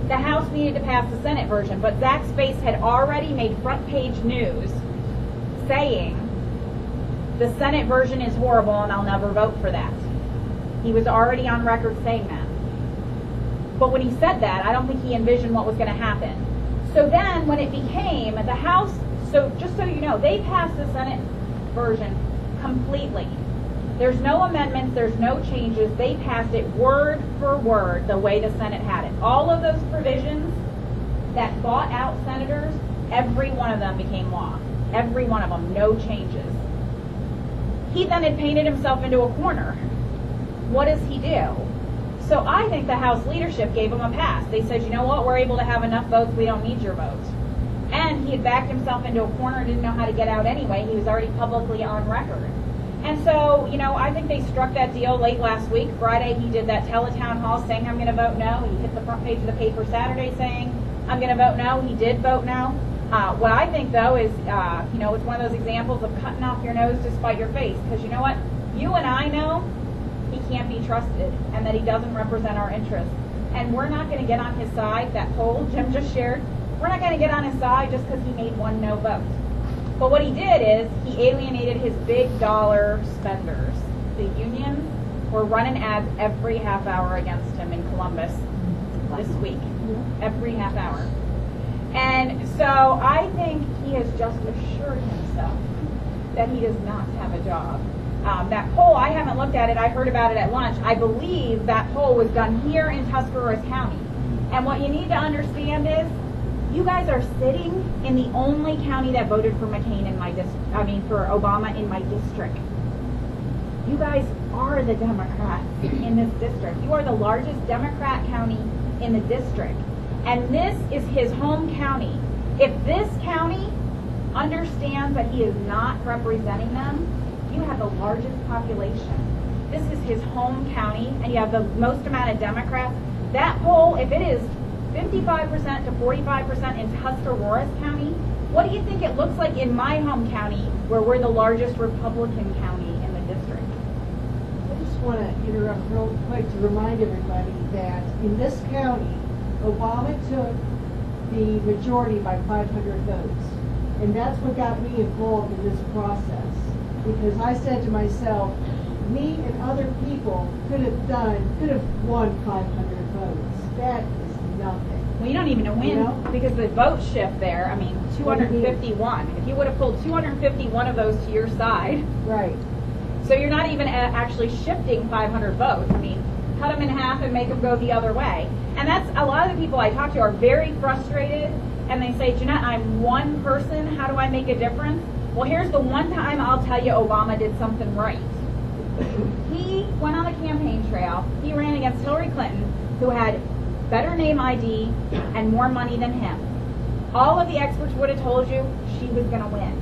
the House needed to pass the Senate version, but Zach's face had already made front page news saying the Senate version is horrible and I'll never vote for that. He was already on record saying that. But when he said that, I don't think he envisioned what was going to happen. So then when it became the House, so just so you know, they passed the Senate version completely. There's no amendments, there's no changes. They passed it word for word the way the Senate had it. All of those provisions that bought out senators, every one of them became law. Every one of them, no changes. He then had painted himself into a corner. What does he do? So I think the House leadership gave him a pass. They said, you know what, we're able to have enough votes, we don't need your vote. And he had backed himself into a corner and didn't know how to get out anyway. He was already publicly on record. And so, you know, I think they struck that deal late last week. Friday, he did that teletown hall saying, I'm going to vote no. He hit the front page of the paper Saturday saying, I'm going to vote no. He did vote no. What I think, though, is, you know, it's one of those examples of cutting off your nose to spite your face. Because you know what? You and I know he can't be trusted and that he doesn't represent our interests. And we're not going to get on his side. That poll Jim just shared, we're not going to get on his side just because he made one no vote. But what he did is he alienated his big dollar spenders. The unions were running ads every half hour against him in Columbus this week. Every half hour. And so I think he has just assured himself that he does not have a job. That poll, I haven't looked at it. I heard about it at lunch. I believe that poll was done here in Tuscarawas County. And what you need to understand is you guys are sitting in the only county that voted for McCain in my for Obama in my district. You guys are the Democrats in this district. You are the largest Democrat county in the district. And this is his home county. If this county understands that he is not representing them, you have the largest population. This is his home county, and you have the most amount of Democrats. That poll, if it is 55% to 45% in Tuscarawas County, what do you think it looks like in my home county, where we're the largest Republican county in the district? I just want to interrupt real quick to remind everybody that in this county, Obama took the majority by 500 votes. And that's what got me involved in this process. Because I said to myself, me and other people could have won 500 votes. That is nothing. Well, you don't even know when, because the vote shift there, 251. If you would have pulled 251 of those to your side. Right. So you're not even actually shifting 500 votes. Cut them in half and make them go the other way. And that's a lot of the people I talk to are very frustrated, and they say, Jeanette, I'm one person, how do I make a difference? Well, here's the one time I'll tell you Obama did something right. He went on the campaign trail, he ran against Hillary Clinton, who had better name ID and more money than him. All of the experts would have told you she was going to win.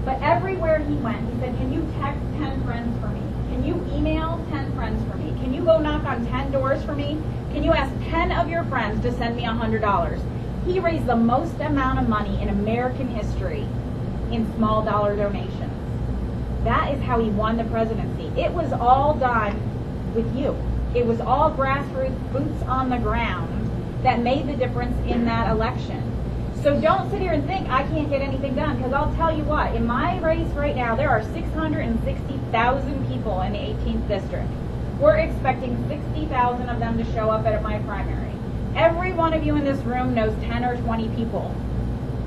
But everywhere he went, he said, can you text 10 friends for me? Can you email 10 friends for me? Can you go knock on 10 doors for me? Can you ask 10 of your friends to send me $100? He raised the most amount of money in American history in small dollar donations. That is how he won the presidency. It was all done with you. It was all grassroots, boots on the ground that made the difference in that election. So don't sit here and think I can't get anything done, because I'll tell you what, in my race right now, there are 660,000 people in the 18th district. We're expecting 60,000 of them to show up at my primary. Every one of you in this room knows 10 or 20 people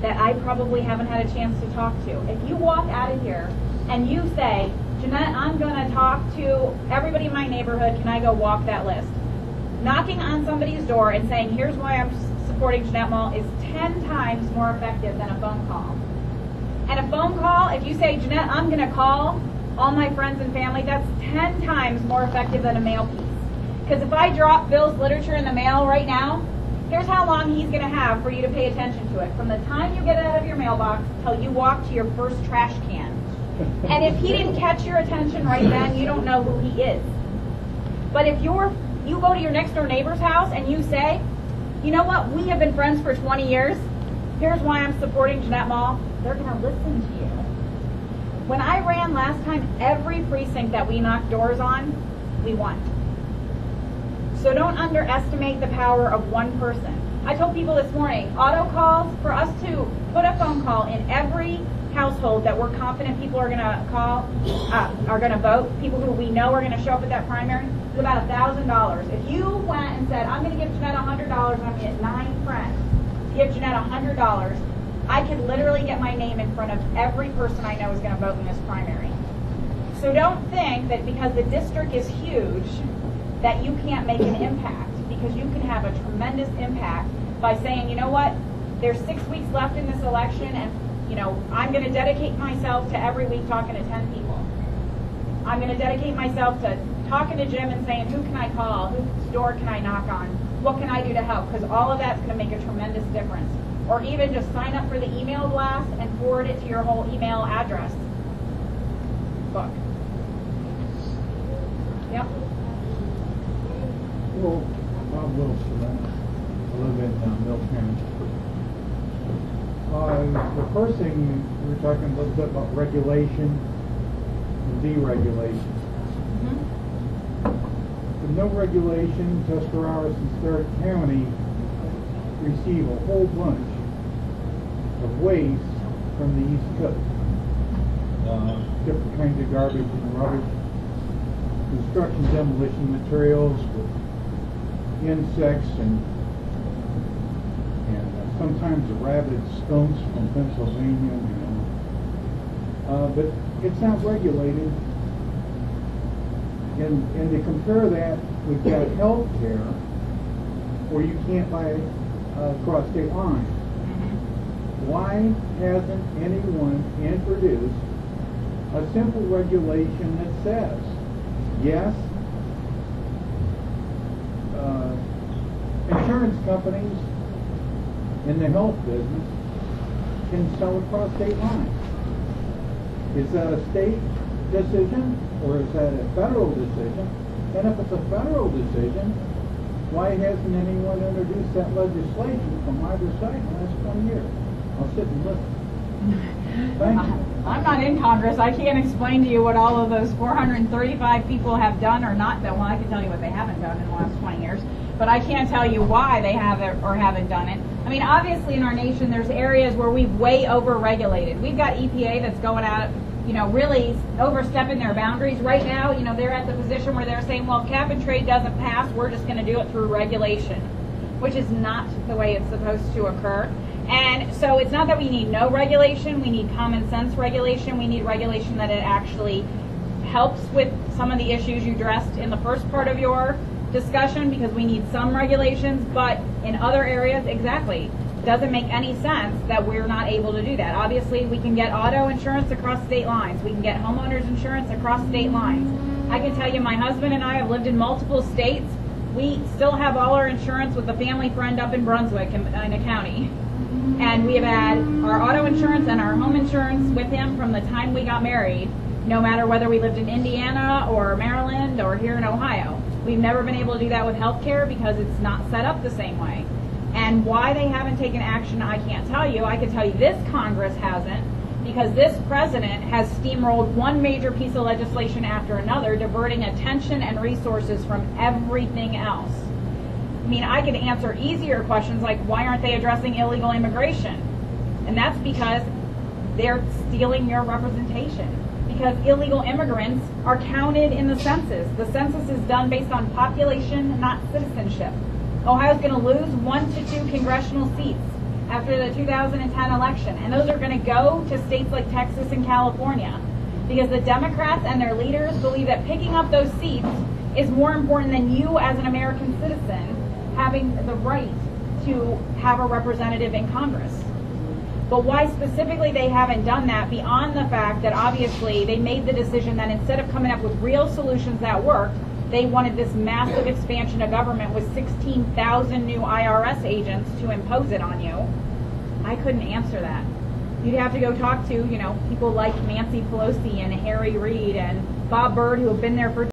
that I probably haven't had a chance to talk to. If you walk out of here and you say, Jeanette, I'm going to talk to everybody in my neighborhood, can I go walk that list? Knocking on somebody's door and saying, here's why I'm supporting Jeanette Moll is 10 times more effective than a phone call. And a phone call, if you say, Jeanette, I'm going to call all my friends and family, that's 10 times more effective than a mail piece. Because if I drop Bill's literature in the mail right now, here's how long he's going to have for you to pay attention to it. From the time you get it out of your mailbox till you walk to your first trash can. And if he didn't catch your attention right then, you don't know who he is. But if you go to your next door neighbor's house and you say, you know what, we have been friends for 20 years, here's why I'm supporting Jeanette Moll, they're going to listen to you. When I ran last time, every precinct that we knocked doors on, we won. So don't underestimate the power of one person. I told people this morning, auto calls, for us to put a phone call in every household that we're confident people are going to call, are going to vote, people who we know are going to show up at that primary, is about $1,000. If you went and said, I'm going to give Jeanette $100, I'm going to get 9 friends, give Jeanette $100, I could literally get my name in front of every person I know is going to vote in this primary. So don't think that because the district is huge that you can't make an impact, because you can have a tremendous impact by saying, you know what, there's 6 weeks left in this election, and you know, I'm going to dedicate myself to every week talking to 10 people. I'm going to dedicate myself to talking to Jim and saying, who can I call? Whose door can I knock on? What can I do to help? Because all of that's going to make a tremendous difference. Or even just sign up for the email blast and forward it to your whole email address book. Yep. Well, Bob Wilson, I live in Mill County. The first thing, we were talking a little bit about regulation and deregulation. With no regulation, Tuscarawas and Stark County receive a whole bunch of waste from the East Coast. Different kinds of garbage and rubbish, construction demolition materials with insects and sometimes the rabid skunks from Pennsylvania, you know. But it's not regulated. And to compare that, we've got health care where you can't buy across state lines. Why hasn't anyone introduced a simple regulation that says, yes, insurance companies in the health business can sell across state lines? Is that a state decision or is that a federal decision? And if it's a federal decision, why hasn't anyone introduced that legislation from either side in the last 20 years? I'll sit and listen. Thank you. I'm not in Congress. I can't explain to you what all of those 435 people have done or not done. Well, I can tell you what they haven't done in the last 20 years, but I can't tell you why they haven't or haven't done it. I mean, obviously in our nation, there's areas where we've way over-regulated. We've got EPA that's going out, you know, really overstepping their boundaries. Right now, you know, they're at the position where they're saying, well, cap and trade doesn't pass, we're just going to do it through regulation, which is not the way it's supposed to occur. And so it's not that we need no regulation, we need common sense regulation, we need regulation that it actually helps with some of the issues you addressed in the first part of your discussion, because we need some regulations, but in other areas, exactly, it doesn't make any sense that we're not able to do that. Obviously, we can get auto insurance across state lines. We can get homeowners insurance across state lines. I can tell you my husband and I have lived in multiple states. We still have all our insurance with a family friend up in Brunswick in a county. And we have had our auto insurance and our home insurance with him from the time we got married, no matter whether we lived in Indiana or Maryland or here in Ohio. We've never been able to do that with health care because it's not set up the same way. And why they haven't taken action, I can't tell you. I can tell you this Congress hasn't, because this president has steamrolled one major piece of legislation after another, diverting attention and resources from everything else. I mean, I could answer easier questions like, why aren't they addressing illegal immigration? And that's because they're stealing your representation. Because illegal immigrants are counted in the census. The census is done based on population, not citizenship. Ohio's going to lose 1 to 2 congressional seats after the 2010 election, and those are going to go to states like Texas and California, because the Democrats and their leaders believe that picking up those seats is more important than you as an American citizen having the right to have a representative in Congress. But why specifically they haven't done that, beyond the fact that obviously they made the decision that instead of coming up with real solutions that worked, they wanted this massive expansion of government with 16,000 new IRS agents to impose it on you. I couldn't answer that. You'd have to go talk to, you know, people like Nancy Pelosi and Harry Reid and Bob Byrd, who have been there for